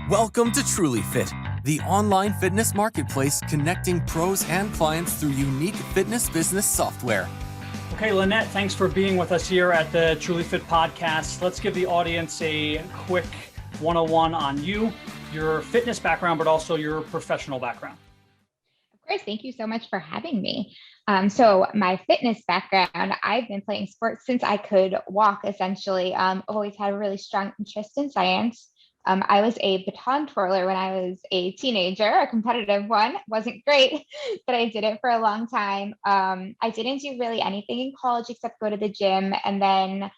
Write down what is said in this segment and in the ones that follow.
Welcome to Trulyfit, the online fitness marketplace connecting pros and clients through unique fitness business software. Okay, Lynette, thanks for being with us here at the Trulyfit Podcast. Let's give the audience a quick 101 on you, your fitness background, but also your professional background. Of course, thank you so much for having me. So my fitness background, I've been playing sports since I could walk, essentially. I've always had a really strong interest in science. I was a baton twirler when I was a teenager, a competitive one. Wasn't great, but I did it for a long time. I didn't do really anything in college except go to the gym. And then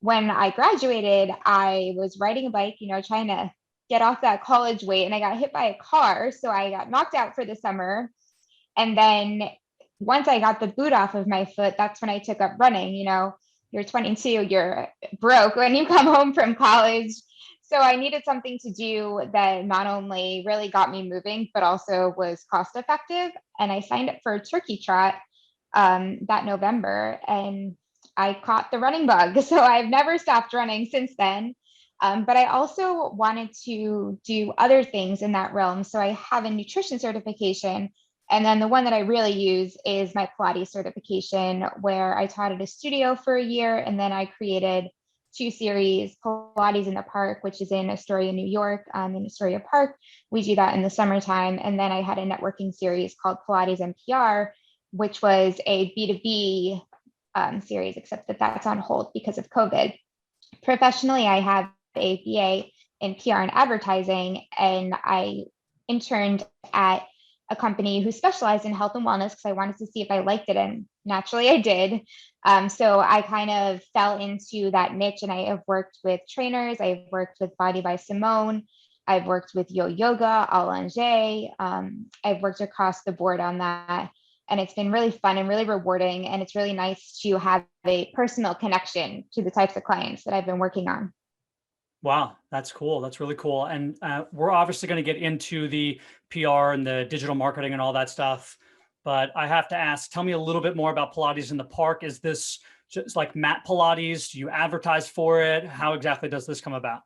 when I graduated, I was riding a bike, trying to get off that college weight, and I got hit by a car. So I got knocked out for the summer. And then once I got the boot off of my foot, that's when I took up running. You're 22, you're broke when you come home from college. So I needed something to do that not only really got me moving, but also was cost effective. And I signed up for a turkey trot that November, and I caught the running bug. So I've never stopped running since then. But I also wanted to do other things in that realm. So I have a nutrition certification. And then the one that I really use is my Pilates certification, where I taught at a studio for a year. And then I created 2 series, Pilates in the Park, which is in Astoria, New York, in Astoria Park. We do that in the summertime. And then I had a networking series called Pilates and PR, which was a B2B series, except that that's on hold because of COVID. Professionally, I have a BA in PR and advertising, and I interned at a company who specialized in health and wellness because I wanted to see if I liked it, and naturally I did. So I kind of fell into that niche, and I have worked with trainers. I've worked with Body by Simone. I've worked with Yo Yoga, Alanger. I've worked across the board on that, and it's been really fun and really rewarding. And it's really nice to have a personal connection to the types of clients that I've been working on. Wow, that's cool. That's really cool. And we're obviously going to get into the PR and the digital marketing and all that stuff. But I have to ask, tell me a little bit more about Pilates in the Park. Is this just like mat Pilates? Do you advertise for it? How exactly does this come about?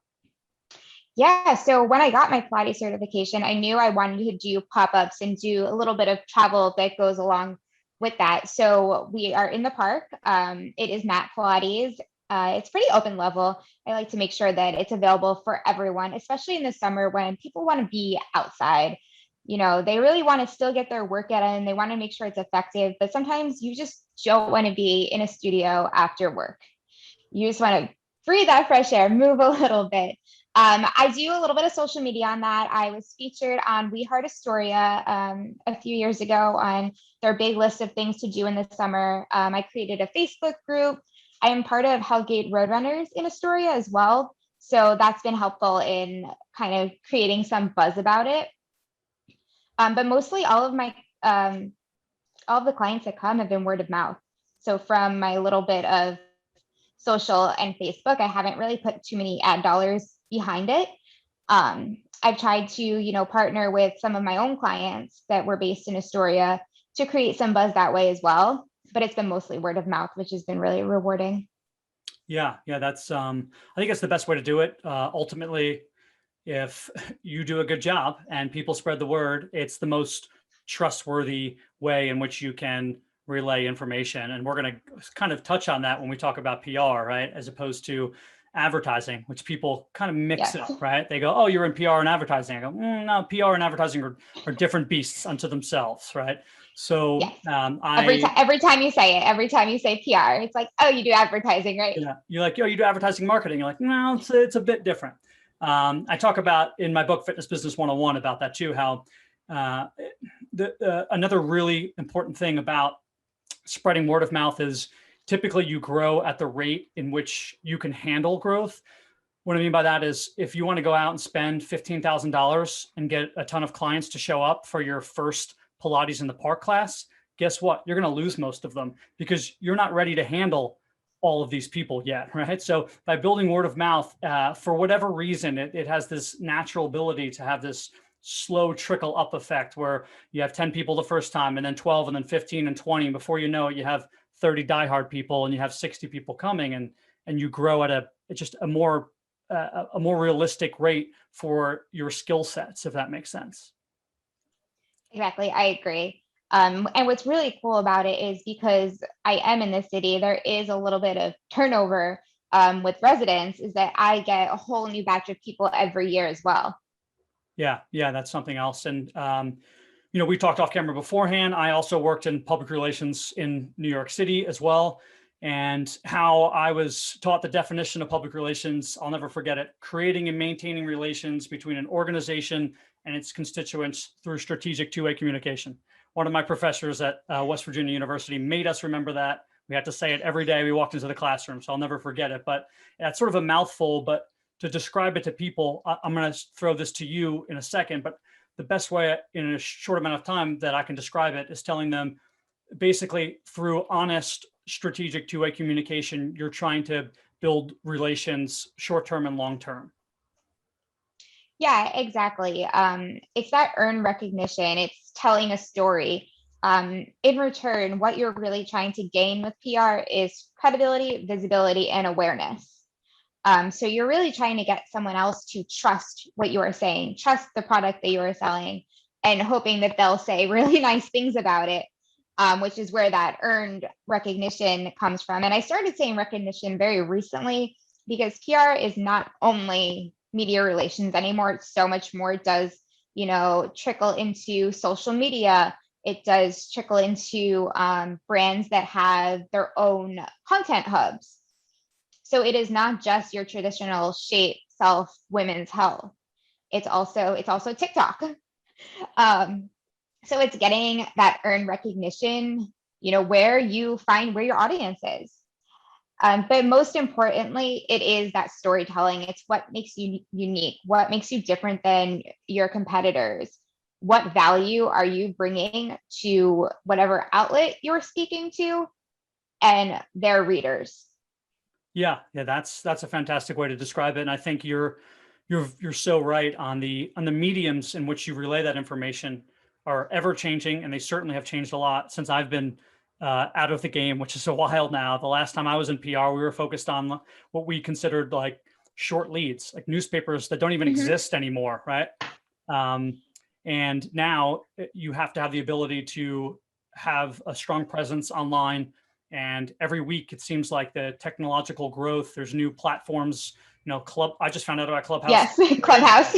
Yeah, so when I got my Pilates certification, I knew I wanted to do pop-ups and do a little bit of travel that goes along with that. So we are in the park. It is mat Pilates. It's pretty open level. I like to make sure that it's available for everyone, especially in the summer when people want to be outside. They really want to still get their workout in. They want to make sure it's effective, but sometimes you just don't want to be in a studio after work. You just want to breathe that fresh air, move a little bit. I do a little bit of social media on that. I was featured on We Heart Astoria a few years ago on their big list of things to do in the summer. I created a Facebook group. I am part of Hellgate Roadrunners in Astoria as well. So that's been helpful in kind of creating some buzz about it. But mostly all of the clients that come have been word of mouth. So from my little bit of social and Facebook, I haven't really put too many ad dollars behind it. I've tried to, partner with some of my own clients that were based in Astoria to create some buzz that way as well. But it's been mostly word of mouth, which has been really rewarding. Yeah, that's, I think it's the best way to do it. Ultimately, if you do a good job and people spread the word, it's the most trustworthy way in which you can relay information. And we're going to kind of touch on that when we talk about PR, right? As opposed to advertising, which people kind of mix up, right? They go, oh, you're in PR and advertising. I go, no, PR and advertising are different beasts unto themselves, right? So every time you say PR, it's like, oh, you do advertising, right? Yeah, you're like, oh, you do advertising marketing. You're like, no, it's a bit different. I talk about in my book, Fitness Business 101, about that too, how another really important thing about spreading word of mouth is typically you grow at the rate in which you can handle growth. What I mean by that is if you want to go out and spend $15,000 and get a ton of clients to show up for your first Pilates in the Park class, guess what? You're going to lose most of them because you're not ready to handle all of these people yet, right? So by building word of mouth, for whatever reason, it has this natural ability to have this slow trickle up effect where you have 10 people the first time and then 12 and then 15 and 20. And before you know it, you have 30 diehard people and you have 60 people coming and you grow at just a more a more realistic rate for your skill sets, if that makes sense. Exactly. I agree. And what's really cool about it is because I am in the city, there is a little bit of turnover with residents, is that I get a whole new batch of people every year as well. Yeah, that's something else. And, we talked off camera beforehand. I also worked in public relations in New York City as well. And how I was taught the definition of public relations, I'll never forget it: creating and maintaining relations between an organization and its constituents through strategic two-way communication. One of my professors at West Virginia University made us remember that. We had to say it every day we walked into the classroom, so I'll never forget it. But that's sort of a mouthful, but to describe it to people, I'm going to throw this to you in a second, but the best way in a short amount of time that I can describe it is telling them, basically, through honest, strategic two-way communication, you're trying to build relations short-term and long-term. Yeah, exactly. It's that earned recognition. It's telling a story. In return, what you're really trying to gain with PR is credibility, visibility, and awareness. So you're really trying to get someone else to trust what you are saying, trust the product that you are selling, and hoping that they'll say really nice things about it, which is where that earned recognition comes from. And I started saying recognition very recently because PR is not only media relations anymore. It's so much more. It does, trickle into social media. It does trickle into brands that have their own content hubs. So it is not just your traditional shape, self, women's health. It's also TikTok. So it's getting that earned recognition, where you find where your audience is. But most importantly, it is that storytelling. It's what makes you unique, what makes you different than your competitors. What value are you bringing to whatever outlet you're speaking to and their readers? Yeah, that's a fantastic way to describe it. And I think you're so right on the mediums in which you relay that information are ever changing, and they certainly have changed a lot since I've been out of the game, which is a while now. The last time I was in PR, we were focused on what we considered like short leads, like newspapers that don't even exist anymore, right? And now you have to have the ability to have a strong presence online. And every week it seems like the technological growth, there's new platforms, I just found out about Clubhouse. Yes, Clubhouse.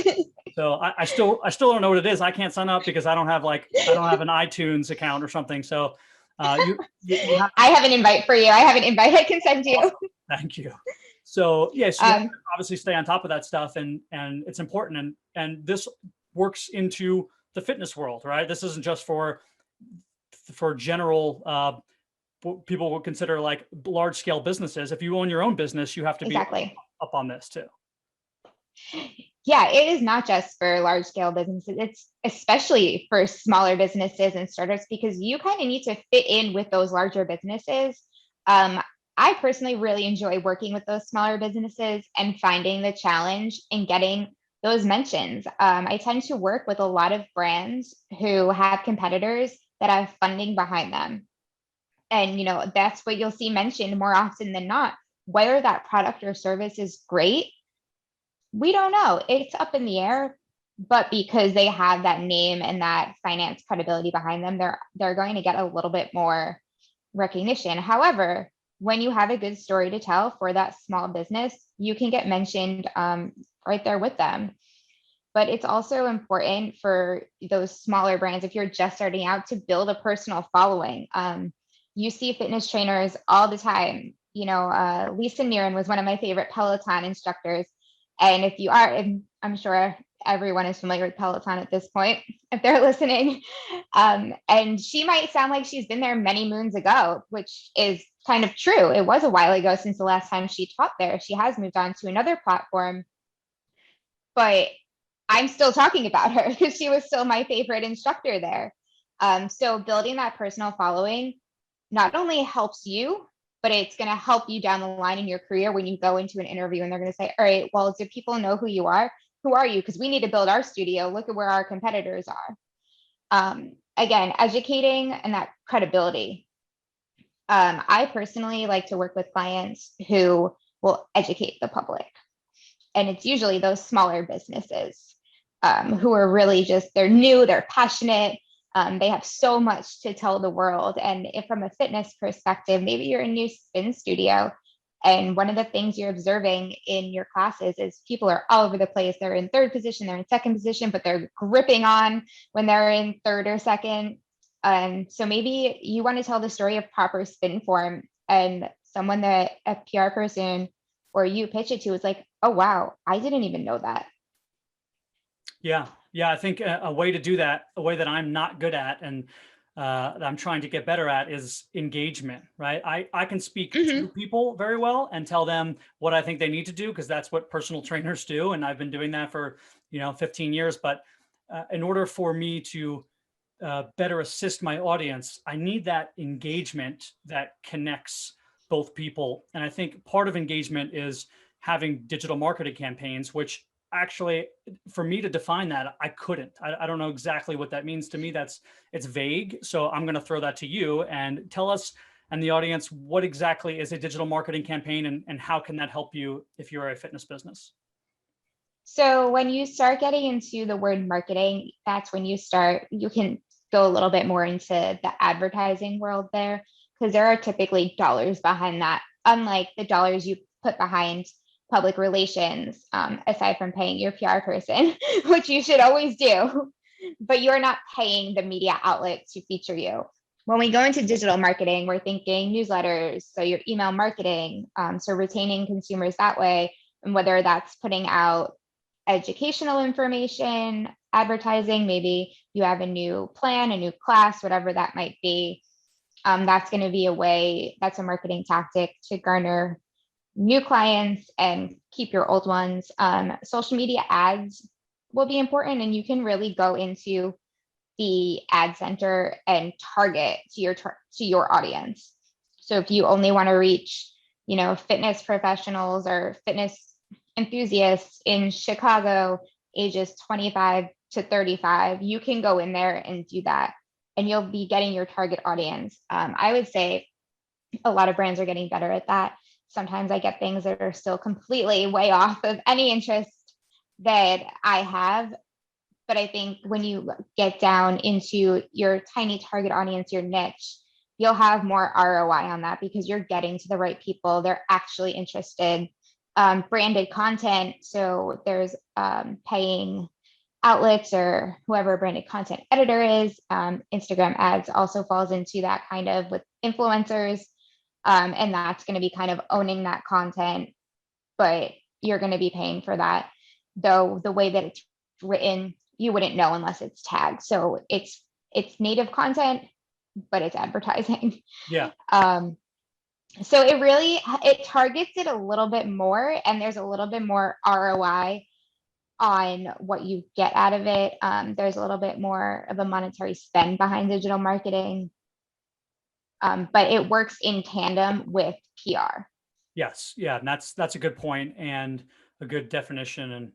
So I still don't know what it is. I can't sign up because I don't have an iTunes account or something. So you have I have an invite for you. I have an invite I can send you. Awesome. Thank you. So yes, you have to obviously stay on top of that stuff, and it's important. And this works into the fitness world, right? This isn't just for general what people would consider like large scale businesses. If you own your own business, you have to be up on this too. Yeah, it is not just for large scale businesses. It's especially for smaller businesses and startups, because you kind of need to fit in with those larger businesses. I personally really enjoy working with those smaller businesses and finding the challenge in getting those mentions. I tend to work with a lot of brands who have competitors that have funding behind them. And, that's what you'll see mentioned more often than not. Whether that product or service is great, we don't know. It's up in the air, but because they have that name and that finance credibility behind them, they're going to get a little bit more recognition. However, when you have a good story to tell for that small business, you can get mentioned right there with them. But it's also important for those smaller brands, if you're just starting out, to build a personal following. You see fitness trainers all the time. Lisa Niren was one of my favorite Peloton instructors. And if you are, I'm sure everyone is familiar with Peloton at this point, if they're listening. And she might sound like she's been there many moons ago, which is kind of true. It was a while ago since the last time she taught there. She has moved on to another platform, but I'm still talking about her because she was still my favorite instructor there. So building that personal following not only helps you, but it's going to help you down the line in your career when you go into an interview and they're going to say, all right, well, do people know who you are? Who are you? Because we need to build our studio. Look at where our competitors are. Again, educating and that credibility. I personally like to work with clients who will educate the public. And it's usually those smaller businesses who are really just, they're new, they're passionate. They have so much to tell the world. And if from a fitness perspective, maybe you're a new spin studio, and one of the things you're observing in your classes is people are all over the place. They're in third position, they're in second position, but they're gripping on when they're in third or second. So maybe you want to tell the story of proper spin form, and someone that a PR person or you pitch it to is like, oh, wow, I didn't even know that. Yeah. I think a way to do that, a way that I'm not good at and that I'm trying to get better at, is engagement, right? I can speak to people very well and tell them what I think they need to do, because that's what personal trainers do. And I've been doing that for, 15 years. But in order for me to better assist my audience, I need that engagement that connects both people. And I think part of engagement is having digital marketing campaigns, which actually, for me to define that, I couldn't. I don't know exactly what that means to me. It's vague. So I'm going to throw that to you and tell us and the audience, what exactly is a digital marketing campaign, and how can that help you if you're a fitness business? So when you start getting into the word marketing, that's when you can go a little bit more into the advertising world there, because there are typically dollars behind that, unlike the dollars you put behind public relations, aside from paying your PR person, which you should always do, but you're not paying the media outlet to feature you. When we go into digital marketing, we're thinking newsletters, so your email marketing, so retaining consumers that way, and whether that's putting out educational information, advertising, maybe you have a new plan, a new class, whatever that might be. That's going to be that's a marketing tactic to garner new clients and keep your old ones. Social media ads will be important, and you can really go into the ad center and target to your audience. So if you only want to reach, fitness professionals or fitness enthusiasts in Chicago, ages 25 to 35, you can go in there and do that, and you'll be getting your target audience. I would say a lot of brands are getting better at that. Sometimes I get things that are still completely way off of any interest that I have. But I think when you get down into your tiny target audience, your niche, you'll have more ROI on that, because you're getting to the right people. They're actually interested. Branded content. So there's paying outlets or whoever branded content editor is. Instagram ads also falls into that kind of with influencers. And that's going to be kind of owning that content, but you're going to be paying for that. Though the way that it's written, you wouldn't know unless it's tagged. So it's native content, but it's advertising. Yeah. So it targets it a little bit more, and there's a little bit more ROI on what you get out of it. There's a little bit more of a monetary spend behind digital marketing. But it works in tandem with PR. Yes. Yeah. And that's a good point and a good definition and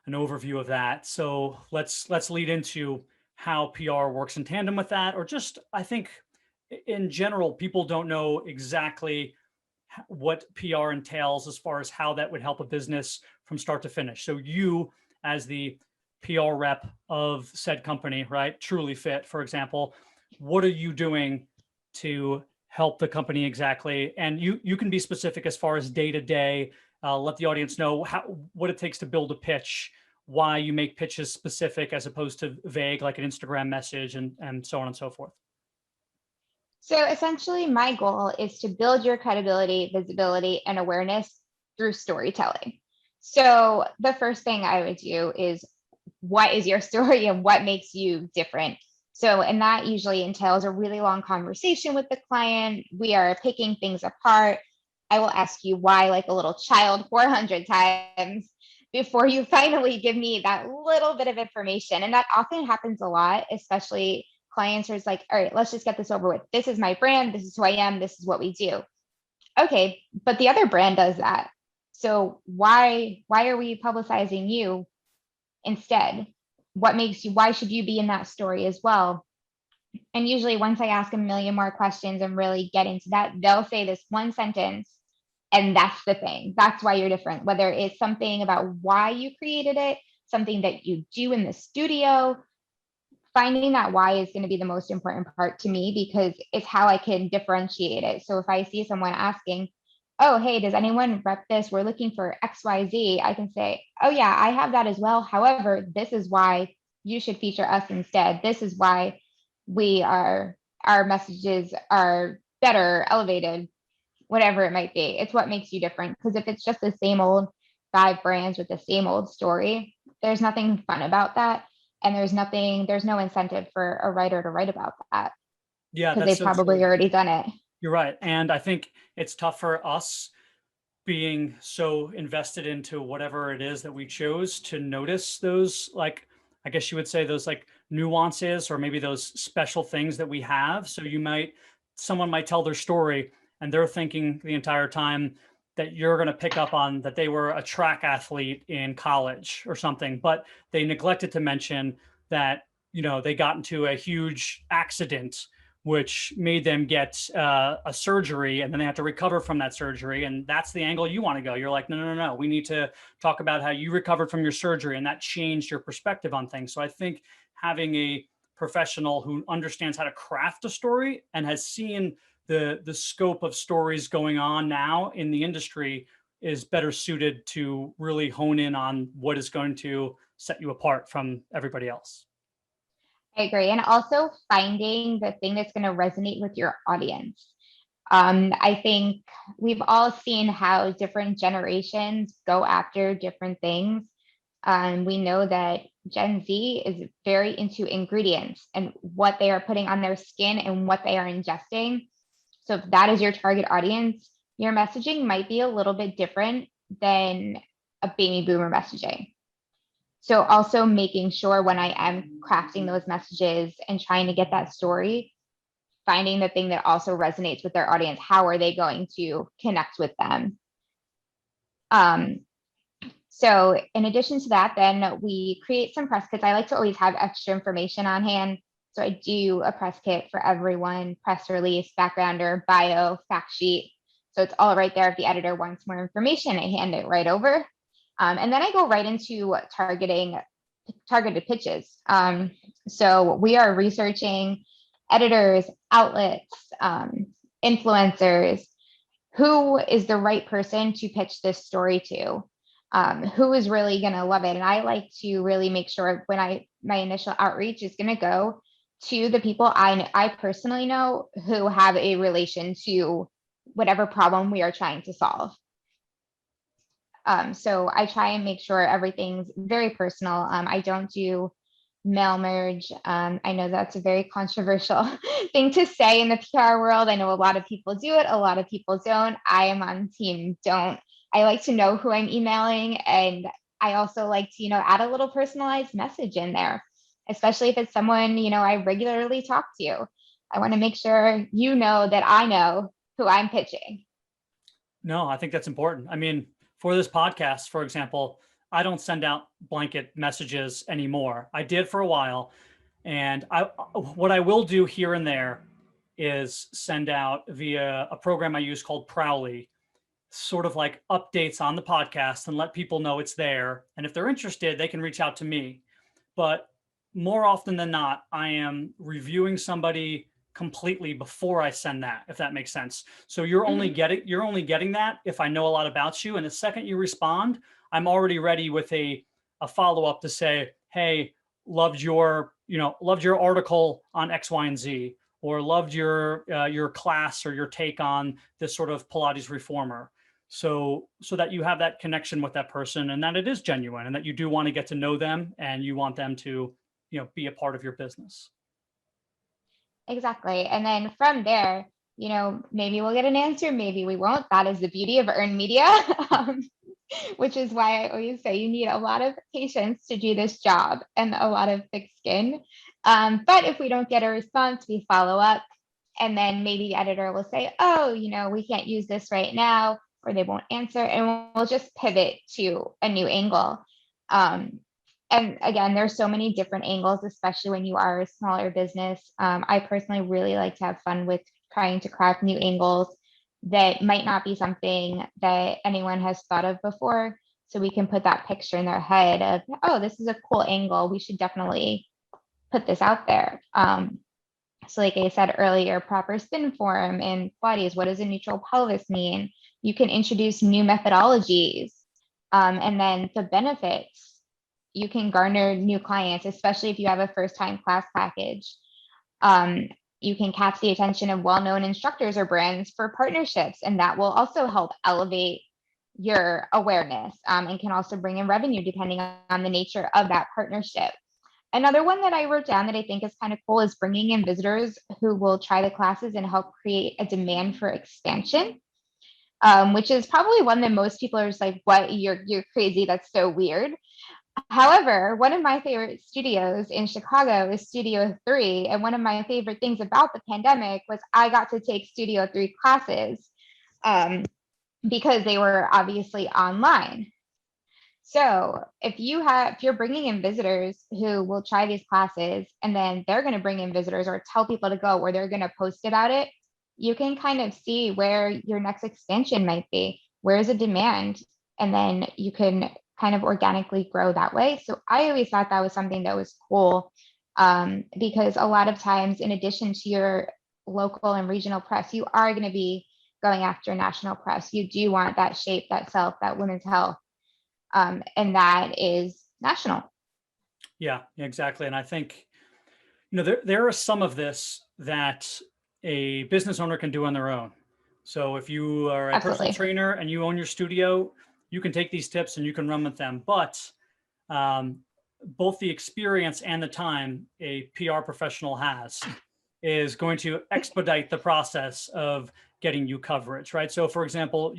an overview of that. So let's lead into how PR works in tandem with that, or just, I think in general, people don't know exactly what PR entails as far as how that would help a business from start to finish. So you, as the PR rep of said company, right? Trulyfit, for example, what are you doing to help the company exactly? And you can be specific as far as day to day. Let the audience know what it takes to build a pitch, why you make pitches specific as opposed to vague, like an Instagram message, and so on and so forth. So essentially, my goal is to build your credibility, visibility, and awareness through storytelling. So the first thing I would do is, what is your story and what makes you different? So, and that usually entails a really long conversation with the client. We are picking things apart. I will ask you why, like a little child, 400 times before you finally give me that little bit of information. And that often happens a lot, especially clients are like, all right, let's just get this over with. This is my brand. This is who I am. This is what we do. Okay, but the other brand does that. So why are we publicizing you instead? What makes you, why should you be in that story as well? And usually once I ask a million more questions and really get into that, they'll say this one sentence And that's the thing. That's why you're different, whether it's something about why you created it, something that you do in the studio. Finding that why is going to be the most important part to me, because it's how I can differentiate it. So if I see someone asking, oh, hey, does anyone rep this? We're looking for XYZ. I can say, oh, yeah, I have that as well. However, this is why you should feature us instead. This is why our messages are better, elevated, whatever it might be. It's what makes you different. Because if it's just the same old 5 brands with the same old story, there's nothing fun about that. And there's no incentive for a writer to write about that. Yeah, because that's they've so probably true. already done it. You're right. And I think it's tough for us being so invested into whatever it is that we chose to notice those, like, I guess you would say those like nuances or maybe those special things that we have. So someone might tell their story and they're thinking the entire time that you're going to pick up on that they were a track athlete in college or something, but they neglected to mention that, they got into a huge accident which made them get a surgery, and then they have to recover from that surgery. And that's the angle you want to go. You're like, no. We need to talk about how you recovered from your surgery, and that changed your perspective on things. So I think having a professional who understands how to craft a story and has seen the scope of stories going on now in the industry is better suited to really hone in on what is going to set you apart from everybody else. I agree. And also finding the thing that's going to resonate with your audience. I think we've all seen how different generations go after different things. We know that Gen Z is very into ingredients and what they are putting on their skin and what they are ingesting. So if that is your target audience, your messaging might be a little bit different than a baby boomer messaging. So also making sure when I am crafting those messages and trying to get that story, finding the thing that also resonates with their audience. How are they going to connect with them? So in addition to that, then we create some press kits. I like to always have extra information on hand. So I do a press kit for everyone: press release, backgrounder, bio, fact sheet. So it's all right there. If the editor wants more information, I hand it right over. And then I go right into targeted pitches. So we are researching editors, outlets, influencers. Who is the right person to pitch this story to? Who is really going to love it? And I like to really make sure when my initial outreach is going to go to the people I personally know who have a relation to whatever problem we are trying to solve. So I try and make sure everything's very personal. I don't do mail merge. I know that's a very controversial thing to say in the PR world. I know a lot of people do it, a lot of people don't. I am on team don't. I like to know who I'm emailing, and I also like to, add a little personalized message in there, especially if it's someone, I regularly talk to. I want to make sure that I know who I'm pitching. No, I think that's important. I mean, for this podcast, for example, I don't send out blanket messages anymore. I did for a while. And what I will do here and there is send out via a program I use called Prowly, sort of like updates on the podcast and let people know it's there. And if they're interested, they can reach out to me. But more often than not, I am reviewing somebody completely before I send that, if that makes sense. So you're only getting that if I know a lot about you. And the second you respond, I'm already ready with a follow-up to say, hey, loved your article on X, Y, and Z, or loved your class or your take on this sort of Pilates reformer. So that you have that connection with that person, and that it is genuine, and that you do want to get to know them, and you want them to, be a part of your business. Exactly. And then from there, maybe we'll get an answer, maybe we won't. That is the beauty of earned media, which is why I always say you need a lot of patience to do this job and a lot of thick skin. But if we don't get a response, we follow up, and then maybe the editor will say, oh, we can't use this right now, or they won't answer, and we'll just pivot to a new angle. And again, there's so many different angles, especially when you are a smaller business. I personally really like to have fun with trying to craft new angles. that might not be something that anyone has thought of before. So we can put that picture in their head of, oh, this is a cool angle. We should definitely put this out there. So like I said earlier, proper spin form in Pilates, what does a neutral pelvis mean? You can introduce new methodologies. And then the benefits, you can garner new clients, especially if you have a first-time class package. You can catch the attention of well-known instructors or brands for partnerships, and that will also help elevate your awareness, and can also bring in revenue depending on the nature of that partnership. Another one that I wrote down that I think is kind of cool is bringing in visitors who will try the classes and help create a demand for expansion, which is probably one that most people are just like, what, you're crazy, that's so weird. However, one of my favorite studios in Chicago is Studio 3. And one of my favorite things about the pandemic was I got to take Studio 3 classes, because they were obviously online. So if you're bringing in visitors who will try these classes, and then they're going to bring in visitors or tell people to go, or they're going to post about it, you can kind of see where your next expansion might be. Where is a demand? And then you can kind of organically grow that way. So I always thought that was something that was cool, because a lot of times, in addition to your local and regional press, you are going to be going after national press. You do want that Shape, that Self, that Women's Health, and that is national. Yeah, exactly. And I think, there are some of this that a business owner can do on their own. So if you are a Absolutely. personal trainer and you own your studio, you can take these tips and you can run with them. But both the experience and the time a PR professional has is going to expedite the process of getting you coverage, right? So for example,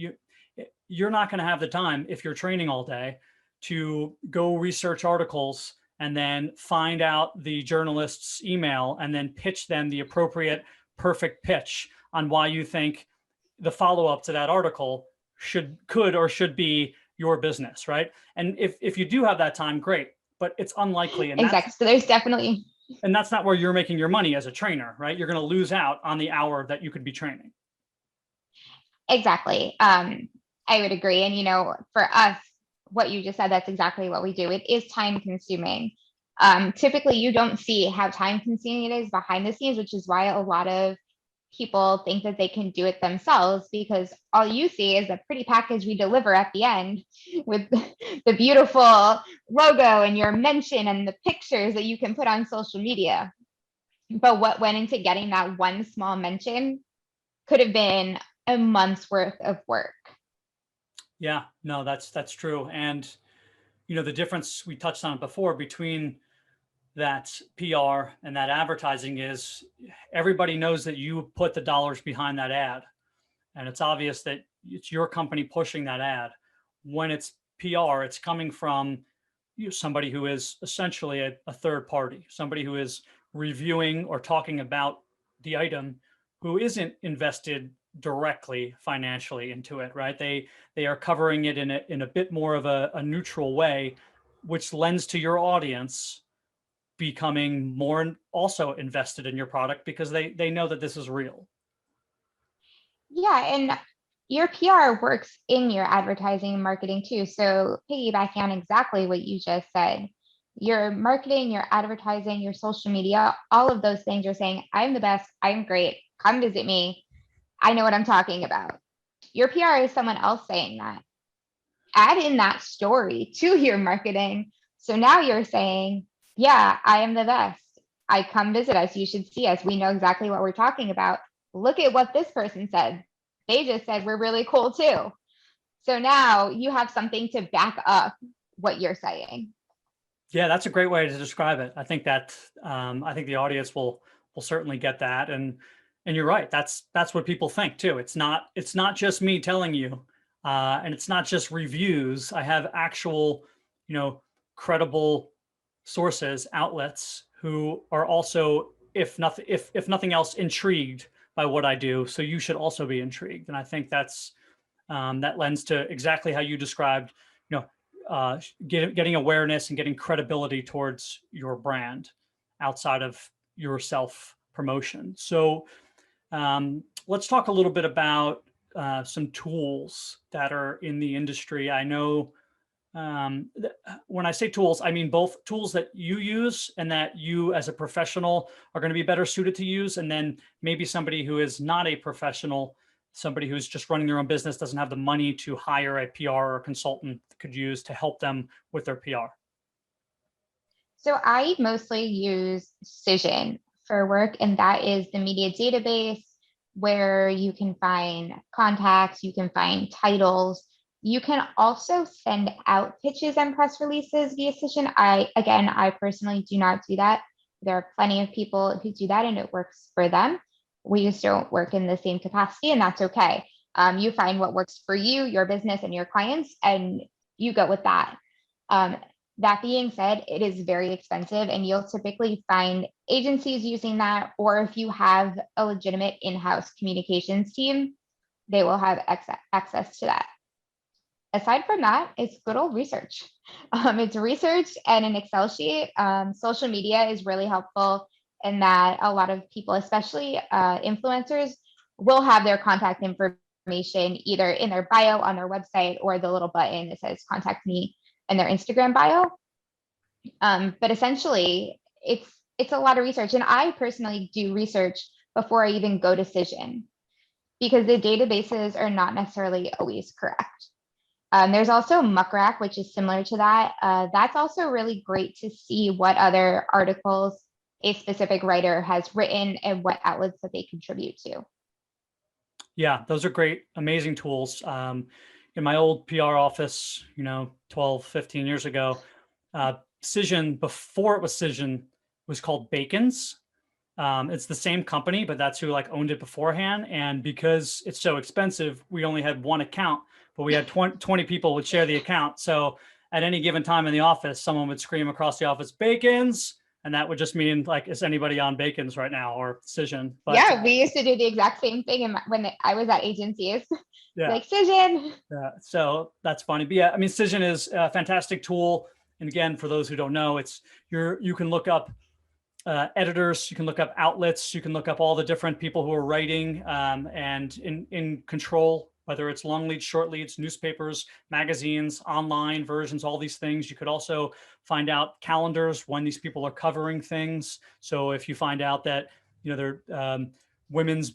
you're not going to have the time, if you're training all day, to go research articles and then find out the journalist's email and then pitch them the appropriate perfect pitch on why you think the follow-up to that article could or should be your business, right? And if you do have that time, great, but it's unlikely. And exactly. So there's definitely, and that's not where you're making your money as a trainer, right? You're going to lose out on the hour that you could be training. Exactly. I would agree. And, for us, what you just said, that's exactly what we do. It is time consuming. Typically, you don't see how time consuming it is behind the scenes, which is why a lot of people think that they can do it themselves, because all you see is a pretty package we deliver at the end with the beautiful logo and your mention and the pictures that you can put on social media. But what went into getting that one small mention could have been a month's worth of work. Yeah, no, that's true. And, the difference, we touched on it before, between that PR and that advertising is everybody knows that you put the dollars behind that ad. And it's obvious that it's your company pushing that ad. When it's PR, it's coming from somebody who is essentially a third party, somebody who is reviewing or talking about the item, who isn't invested directly financially into it, right? They are covering it in a bit more of a neutral way, which lends to your audience becoming more also invested in your product because they know that this is real. Yeah, and your PR works in your advertising and marketing too. So piggybacking on exactly what you just said, your marketing, your advertising, your social media, all of those things are saying, I'm the best, I'm great, come visit me, I know what I'm talking about. Your PR is someone else saying that. Add in that story to your marketing. So now you're saying, yeah, I am the best. I come visit us. You should see us. We know exactly what we're talking about. Look at what this person said. They just said we're really cool too. So now you have something to back up what you're saying. Yeah, that's a great way to describe it. I think that I think the audience will certainly get that. And you're right. That's what people think too. It's not just me telling you, and it's not just reviews. I have actual, credible sources, outlets who are also, if nothing else, intrigued by what I do. So you should also be intrigued. And I think that's that lends to exactly how you described, getting awareness and getting credibility towards your brand outside of your self promotion. So let's talk a little bit about some tools that are in the industry. I know when I say tools, I mean both tools that you use and that you as a professional are going to be better suited to use. And then maybe somebody who is not a professional, somebody who's just running their own business, doesn't have the money to hire a PR or consultant could use to help them with their PR. So I mostly use Cision for work, and that is the media database where you can find contacts, you can find titles. You can also send out pitches and press releases via Cision. I personally do not do that. There are plenty of people who do that and it works for them. We just don't work in the same capacity, and that's okay. You find what works for you, your business, and your clients, and you go with that. That being said, it is very expensive, and you'll typically find agencies using that, or if you have a legitimate in-house communications team, they will have access to that. Aside from that, it's good old research. It's research and an Excel sheet. Social media is really helpful in that a lot of people, especially influencers, will have their contact information either in their bio on their website or the little button that says contact me in their Instagram bio. But essentially, it's a lot of research. And I personally do research before I even go to Cision because the databases are not necessarily always correct. There's also Muckrack, which is similar to that. That's also really great to see what other articles a specific writer has written and what outlets that they contribute to. Yeah, those are great, amazing tools. In my old PR office, 12, 15 years ago, Cision, before it was Cision, was called Bacon's. It's the same company, but that's who owned it beforehand. And because it's so expensive, we only had one account, but we had 20 people would share the account. So at any given time in the office, someone would scream across the office, Bacon's. And that would just mean is anybody on Bacon's right now or Cision? But, yeah, we used to do the exact same thing when I was at agencies. Yeah. Cision. Yeah, so that's funny. But yeah, I mean, Cision is a fantastic tool. And again, for those who don't know, you can look up editors, you can look up outlets, you can look up all the different people who are writing and in control, whether it's long leads, short leads, newspapers, magazines, online versions, all these things. You could also find out calendars when these people are covering things. So if you find out that, Women's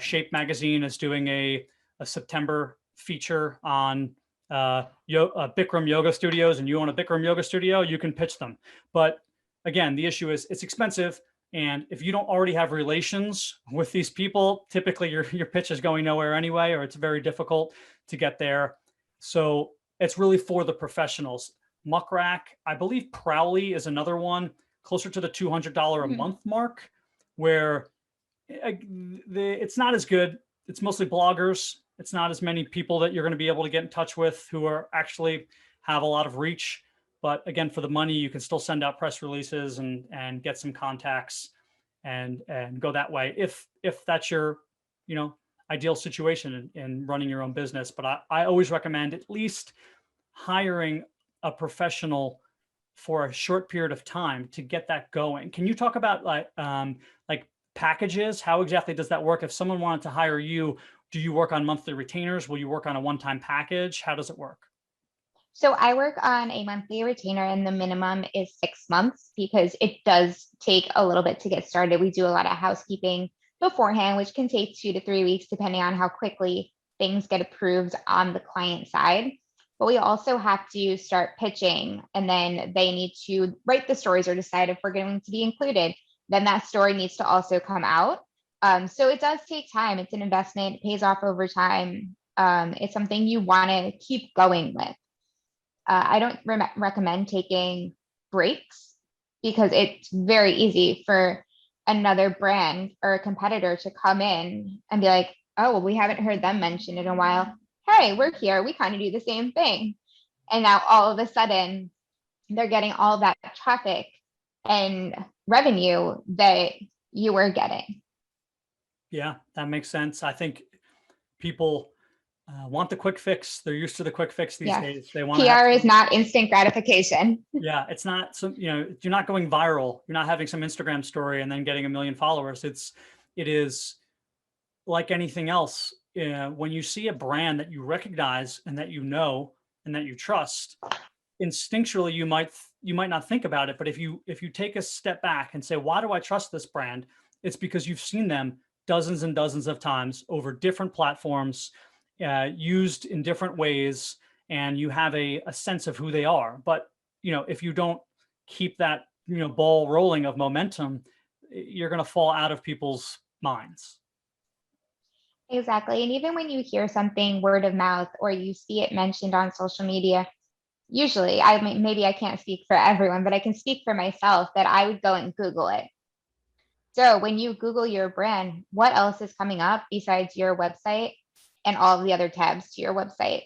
Shape magazine is doing a September feature on Bikram yoga studios, and you own a Bikram yoga studio, you can pitch them. But again, the issue is it's expensive. And if you don't already have relations with these people, typically your pitch is going nowhere anyway, or it's very difficult to get there. So it's really for the professionals. Muckrack, I believe Prowly is another one closer to the $200 a month mark, where it's not as good. It's mostly bloggers. It's not as many people that you're going to be able to get in touch with who are actually have a lot of reach. But again, for the money, you can still send out press releases and get some contacts and go that way if that's your ideal situation in running your own business. But I always recommend at least hiring a professional for a short period of time to get that going. Can you talk about like packages? How exactly does that work? If someone wanted to hire you, do you work on monthly retainers? Will you work on a one-time package? How does it work? So I work on a monthly retainer, and the minimum is 6 months because it does take a little bit to get started. We do a lot of housekeeping beforehand, which can take 2 to 3 weeks, depending on how quickly things get approved on the client side. But we also have to start pitching, and then they need to write the stories or decide if we're going to be included. Then that story needs to also come out. So it does take time. It's an investment. It pays off over time. It's something you want to keep going with. I don't recommend taking breaks because it's very easy for another brand or a competitor to come in and be like, oh, well, we haven't heard them mention in a while. Hey, we're here. We kind of do the same thing. And now all of a sudden, they're getting all that traffic and revenue that you were getting. Yeah, that makes sense. I think people want the quick fix. They're used to the quick fix these days. They want PR is not instant gratification. Yeah, it's not some, you're not going viral. You're not having some Instagram story and then getting 1 million followers. It is like anything else. when you see a brand that you recognize and that you know and that you trust, instinctually you might not think about it, but if you take a step back and say, why do I trust this brand? It's because you've seen them dozens and dozens of times over different platforms, used in different ways, and you have a sense of who they are. But if you don't keep that ball rolling of momentum, you're going to fall out of people's minds. Exactly. And even when you hear something word of mouth or you see it mentioned on social media, usually, maybe I can't speak for everyone, but I can speak for myself that I would go and Google it. So when you Google your brand, what else is coming up besides your website and all of the other tabs to your website?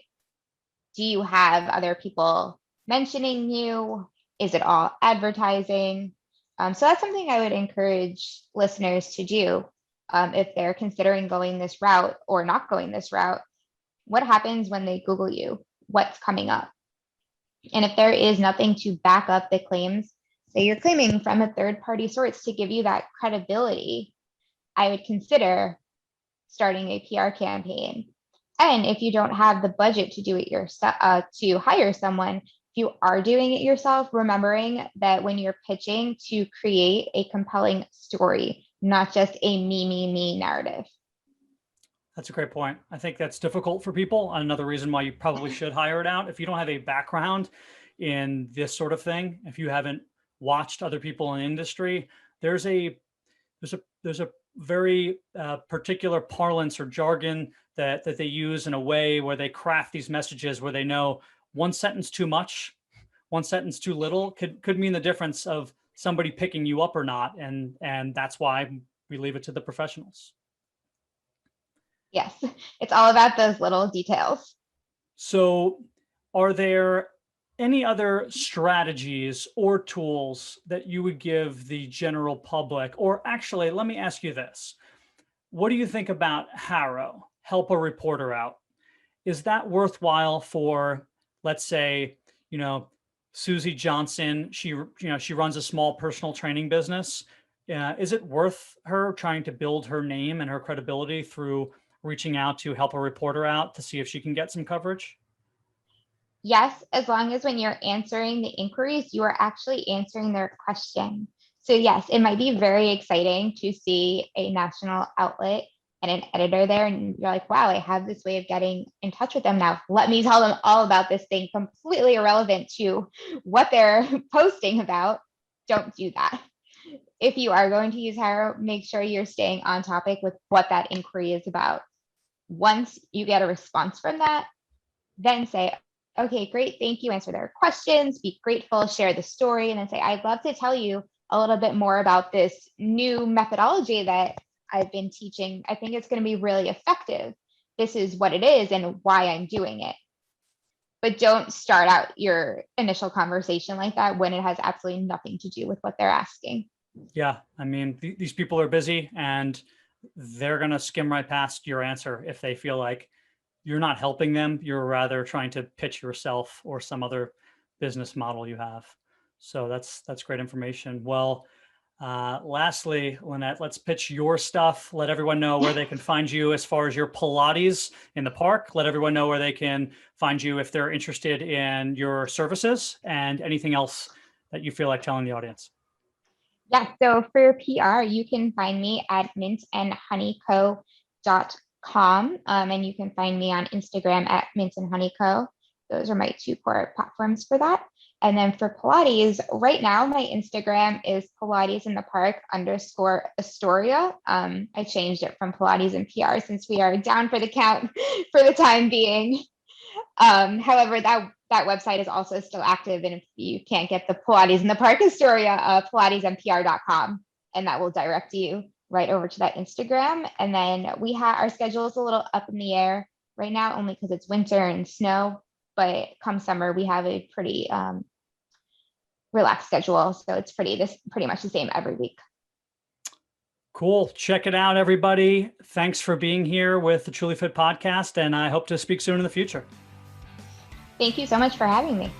Do you have other people mentioning you? Is it all advertising? So that's something I would encourage listeners to do if they're considering going this route or not going this route. What happens when they Google you? What's coming up? And if there is nothing to back up the claims, say you're claiming from a third-party source to give you that credibility, I would consider starting a PR campaign. And if you don't have the budget to do it yourself, to hire someone, if you are doing it yourself, remembering that when you're pitching, to create a compelling story, not just a me narrative. That's a great point. I think that's difficult for people. Another reason why you probably should hire it out. If you don't have a background in this sort of thing, if you haven't watched other people in the industry, there's a very particular parlance or jargon that they use in a way where they craft these messages where they know one sentence too much, one sentence too little could mean the difference of somebody picking you up or not. And that's why we leave it to the professionals. Yes, it's all about those little details. So are there any other strategies or tools that you would give the general public? Or actually, let me ask you this. What do you think about HARO, help a reporter out? Is that worthwhile for, let's say, Susie Johnson, she runs a small personal training business. Is it worth her trying to build her name and her credibility through reaching out to help a reporter out to see if she can get some coverage? Yes, as long as when you're answering the inquiries, you are actually answering their question. So yes, it might be very exciting to see a national outlet and an editor there, and you're like, wow, I have this way of getting in touch with them now. Let me tell them all about this thing, completely irrelevant to what they're posting about. Don't do that. If you are going to use HARO, make sure you're staying on topic with what that inquiry is about. Once you get a response from that, then say, okay, great, thank you, answer their questions, be grateful, share the story, and then say, I'd love to tell you a little bit more about this new methodology that I've been teaching. I think it's going to be really effective. This is what it is and why I'm doing it. But don't start out your initial conversation like that when it has absolutely nothing to do with what they're asking. Yeah, I mean, these people are busy and they're going to skim right past your answer if they feel like you're not helping them. You're rather trying to pitch yourself or some other business model you have. So that's great information. Well, lastly, Lynette, let's pitch your stuff. Let everyone know where they can find you as far as your Pilates in the park. Let everyone know where they can find you if they're interested in your services and anything else that you feel like telling the audience. Yeah, so for PR, you can find me at mintandhoneyco.com, and you can find me on Instagram at mintandhoneyco. Those are my two core platforms for that. And then for Pilates, right now, my Instagram is Pilates in the Park _Astoria. I changed it from Pilates and PR since we are down for the count for the time being. However, that website is also still active. And if you can't get the Pilates in the Park Astoria, pilatesandpr.com, and that will direct you right over to that Instagram. And then our schedule is a little up in the air right now, only because it's winter and snow. But come summer, we have a pretty relaxed schedule. So it's pretty much the same every week. Cool. Check it out, everybody. Thanks for being here with the Trulyfit Podcast, and I hope to speak soon in the future. Thank you so much for having me.